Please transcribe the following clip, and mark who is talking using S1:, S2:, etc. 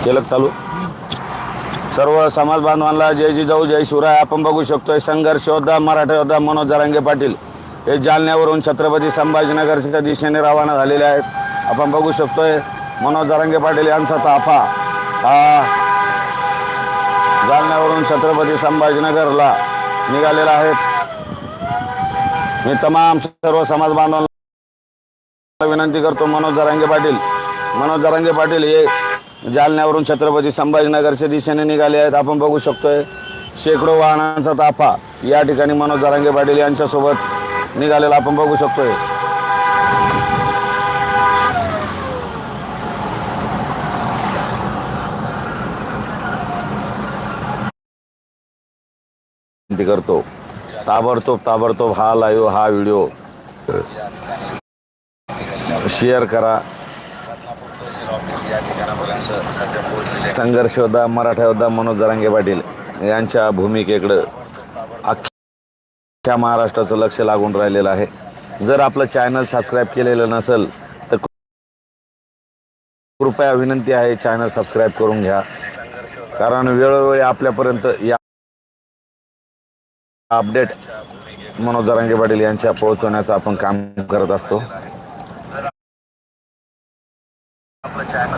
S1: केलं चालू. सर्व समाज बांधवांना जय जिजाऊ जय शिवराय. आपण बघू शकतोय संघर्ष योद्धा मराठा योद्धा मनोज जरांगे पाटील हे जालन्यावरून छत्रपती संभाजीनगरच्या दिशेने रवाना झालेले आहेत. आपण बघू शकतोय मनोज जरांगे पाटील यांचा ताफा हा जालन्यावरून छत्रपती संभाजीनगरला निघालेला आहे. मी तमाम सर्व समाज बांधवांना विनंती करतो, मनोज जरांगे पाटील हे जालन्यावरून छत्रपती संभाजीनगरच्या दिशेने निघाले आहेत. आपण बघू शकतोय शेकडो वाहनांचा ताफा या ठिकाणी मनोज जरांगे पाटील यांच्यासोबत निघालेला आपण बघू शकतोय. विनंती करतो ताबडतोब हा लाईव्ह हा व्हिडिओ शेअर करा. संघर्ष योद्धा मराठा योद्धा मनोज जरांगे पाटील यांच्या भूमिकेकडं अख्ख्या महाराष्ट्राचं लक्ष लागून राहिलेलं आहे. जर आपलं चॅनल सबस्क्राईब केलेलं नसेल तर कृपया विनंती आहे चॅनल सबस्क्राईब करून घ्या, कारण वेळोवेळी आपल्यापर्यंत या अपडेट मनोज जरांगे पाटील यांच्या पोहोचवण्याचं आपण काम करत असतो. आपलं चॅनल